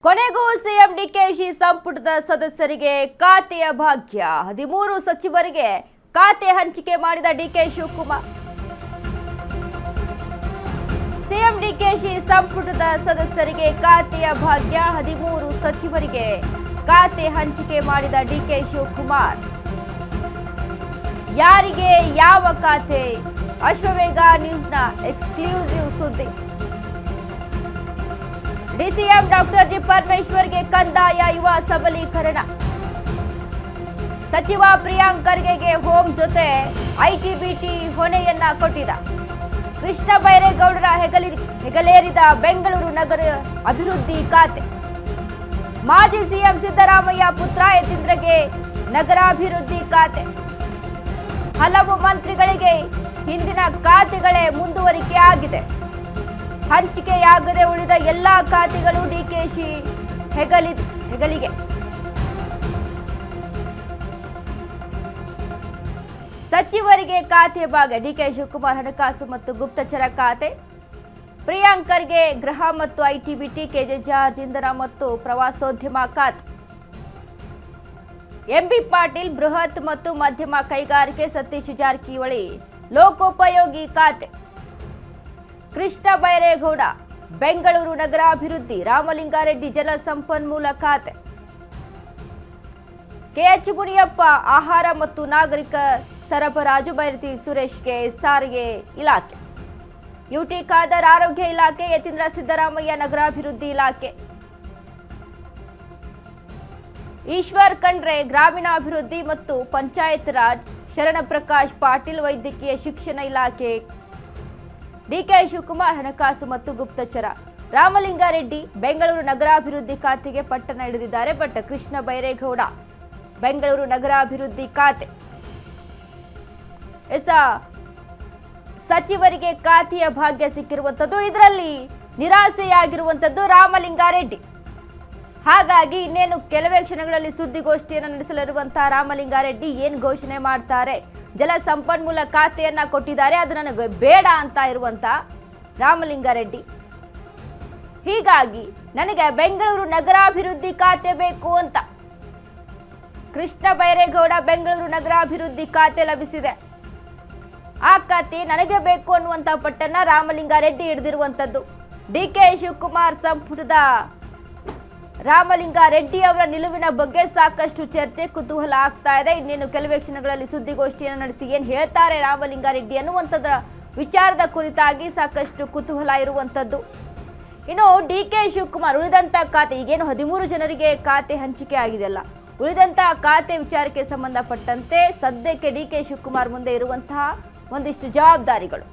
ಕೊನೆಗೂ ಸಿಎಂ ಡಿಕೆಶಿ ಸಂಪುಟದ ಸದಸ್ಯರಿಗೆ ಖಾತೆಯ ಭಾಗ್ಯ 13 ಸಚಿವರಿಗೆ ಖಾತೆ ಹಂಚಿಕೆ ಮಾಡಿದ ಡಿಕೆ ಶಿವಕುಮಾರ್. ಸಿಎಂ ಡಿಕೆಶಿ ಸಂಪುಟದ ಸದಸ್ಯರಿಗೆ ಖಾತೆಯ ಭಾಗ್ಯ 13 ಸಚಿವರಿಗೆ ಖಾತೆ ಹಂಚಿಕೆ ಮಾಡಿದ ಡಿಕೆ ಶಿವಕುಮಾರ್. ಯಾರಿಗೆ ಯಾವ ಖಾತೆ? ಅಶ್ವವೇಗ ನ್ಯೂಸ್ನ ಎಕ್ಸ್ಕ್ಲೂಸಿವ್ ಸುದ್ದಿ. ಡಿಸಿಎಂ ಡಾಕ್ಟರ್ ಜಿ ಪರಮೇಶ್ವರ್ಗೆ ಕಂದಾಯ ಯುವ ಸಬಲೀಕರಣ. ಸಚಿವ ಪ್ರಿಯಾಂಕ್ ಖರ್ಗೆಗೆ ಹೋಮ್ ಜೊತೆ ಐಟಿಬಿಟಿ ಹೊಣೆಯನ್ನ ಕೊಟ್ಟಿದ್ದ. ಕೃಷ್ಣ ಬೈರೇಗೌಡರ ಹೆಗಲೇರಿದ ಬೆಂಗಳೂರು ನಗರ ಅಭಿವೃದ್ಧಿ ಖಾತೆ. ಮಾಜಿ ಸಿಎಂ ಸಿದ್ದರಾಮಯ್ಯ ಪುತ್ರ ಯತೀಂದ್ರಗೆ ನಗರಾಭಿವೃದ್ಧಿ ಖಾತೆ. ಹಲವು ಮಂತ್ರಿಗಳಿಗೆ ಹಿಂದಿನ ಖಾತೆಗಳೇ ಮುಂದುವರಿಕೆ ಆಗಿದೆ. ಹಂಚಿಕೆಯಾಗದೆ ಉಳಿದ ಎಲ್ಲಾ ಖಾತೆಗಳು ಡಿಕೆಶಿ ಹೆಗಲಿಗೆ. ಸಚಿವರಿಗೆ ಖಾತೆ ಭಾಗ. ಡಿಕೆ ಶಿವಕುಮಾರ್ ಹಣಕಾಸು ಮತ್ತು ಗುಪ್ತಚರ ಖಾತೆ, ಪ್ರಿಯಾಂಕ್ ಖರ್ಗೆ ಗೃಹ ಮತ್ತು ಐಟಿಬಿಟಿ, ಕೆಜೆ ಜಾರ್ಜ್ ಇಂಧನ ಮತ್ತು ಪ್ರವಾಸೋದ್ಯಮ ಖಾತೆ, ಎಂಬಿ ಪಾಟೀಲ್ ಬೃಹತ್ ಮತ್ತು ಮಧ್ಯಮ ಕೈಗಾರಿಕೆ, ಸತೀಶ್ ಜಾರಕಿಹೊಳಿ ಲೋಕೋಪಯೋಗಿ ಖಾತೆ, ಕೃಷ್ಣ ಬೈರೇಗೌಡ ಬೆಂಗಳೂರು ನಗರಾಭಿವೃದ್ಧಿ, ರಾಮಲಿಂಗಾರೆಡ್ಡಿ ಜಲಸಂಪನ್ಮೂಲ ಖಾತೆ, ಕೆಎಚ್ ಮುನಿಯಪ್ಪ ಆಹಾರ ಮತ್ತು ನಾಗರಿಕ ಸರಬರಾಜು, ಬೈರತಿ ಸುರೇಶ್ಗೆ ಸಾರಿಗೆ ಇಲಾಖೆ, ಯುಟಿ ಖಾದರ್ ಆರೋಗ್ಯ ಇಲಾಖೆ, ಯತೀಂದ್ರ ಸಿದ್ದರಾಮಯ್ಯ ನಗರಾಭಿವೃದ್ಧಿ ಇಲಾಖೆ, ಈಶ್ವರ್ ಖಂಡ್ರೆ ಗ್ರಾಮೀಣಾಭಿವೃದ್ಧಿ ಮತ್ತು ಪಂಚಾಯತ್ ರಾಜ್, ಶರಣಪ್ರಕಾಶ್ ಪಾಟೀಲ್ ವೈದ್ಯಕೀಯ ಶಿಕ್ಷಣ ಇಲಾಖೆ, ಡಿಕೆ ಶಿವಕುಮಾರ್ ಹಣಕಾಸು ಮತ್ತು ಗುಪ್ತಚರ, ರಾಮಲಿಂಗಾರೆಡ್ಡಿ ಬೆಂಗಳೂರು ನಗರಾಭಿವೃದ್ಧಿ ಖಾತೆಗೆ ಪಟ್ಟಣ ಹಿಡಿದಿದ್ದಾರೆ. ಬಟ್ ಕೃಷ್ಣ ಬೈರೇಗೌಡ ಬೆಂಗಳೂರು ನಗರಾಭಿವೃದ್ಧಿ ಖಾತೆ. ಸಚಿವರಿಗೆ ಖಾತೆಯ ಭಾಗ್ಯ ಸಿಕ್ಕಿರುವಂಥದ್ದು, ಇದರಲ್ಲಿ ನಿರಾಸೆಯಾಗಿರುವಂಥದ್ದು ರಾಮಲಿಂಗಾರೆಡ್ಡಿ. ಹಾಗಾಗಿ ಇನ್ನೇನು ಕೆಲವೇ ಕ್ಷಣಗಳಲ್ಲಿ ಸುದ್ದಿಗೋಷ್ಠಿಯನ್ನು ನಡೆಸಲಿರುವಂತಹ ರಾಮಲಿಂಗಾರೆಡ್ಡಿ ಏನು ಘೋಷಣೆ ಮಾಡ್ತಾರೆ? ಜಲ ಸಂಪನ್ಮೂಲ ಖಾತೆಯನ್ನ ಕೊಟ್ಟಿದ್ದಾರೆ, ಅದು ನನಗೆ ಬೇಡ ಅಂತ ಇರುವಂತ ರಾಮಲಿಂಗಾರೆಡ್ಡಿ. ಹೀಗಾಗಿ ನನಗೆ ಬೆಂಗಳೂರು ನಗರಾಭಿವೃದ್ಧಿ ಖಾತೆ ಬೇಕು ಅಂತ ಕೃಷ್ಣ ಬೈರೇಗೌಡ ಬೆಂಗಳೂರು ನಗರಾಭಿವೃದ್ಧಿ ಖಾತೆ ಲಭಿಸಿದೆ. ಆ ಖಾತೆ ನನಗೆ ಬೇಕು ಅನ್ನುವಂತ ಪಟ್ಟನ್ನ ರಾಮಲಿಂಗಾರೆಡ್ಡಿ ಹಿಡಿದಿರುವಂತದ್ದು. ಡಿಕೆ ಶಿವಕುಮಾರ್ ಸಂಪುಟದ ರಾಮಲಿಂಗಾರೆಡ್ಡಿ ಅವರ ನಿಲುವಿನ ಬಗ್ಗೆ ಸಾಕಷ್ಟು ಚರ್ಚೆ, ಕುತೂಹಲ ಆಗ್ತಾ ಇದೆ. ಇನ್ನೇನು ಕೆಲವೇ ಕ್ಷಣಗಳಲ್ಲಿ ಸುದ್ದಿಗೋಷ್ಠಿಯನ್ನು ನಡೆಸಿ ಏನ್ ಹೇಳ್ತಾರೆ ರಾಮಲಿಂಗಾರೆಡ್ಡಿ ಅನ್ನುವಂಥದ್ರ ವಿಚಾರದ ಕುರಿತಾಗಿ ಸಾಕಷ್ಟು ಕುತೂಹಲ ಇರುವಂಥದ್ದು. ಇನ್ನು ಡಿಕೆ ಶಿವಕುಮಾರ್ ಉಳಿದಂತ ಖಾತೆ, ಈಗೇನು 13 ಜನರಿಗೆ ಖಾತೆ ಹಂಚಿಕೆ ಆಗಿದೆಯಲ್ಲ, ಉಳಿದಂತಹ ಖಾತೆ ವಿಚಾರಕ್ಕೆ ಸಂಬಂಧಪಟ್ಟಂತೆ ಸದ್ಯಕ್ಕೆ ಡಿಕೆ ಶಿವಕುಮಾರ್ ಮುಂದೆ ಇರುವಂತಹ ಒಂದಿಷ್ಟು ಜವಾಬ್ದಾರಿಗಳು.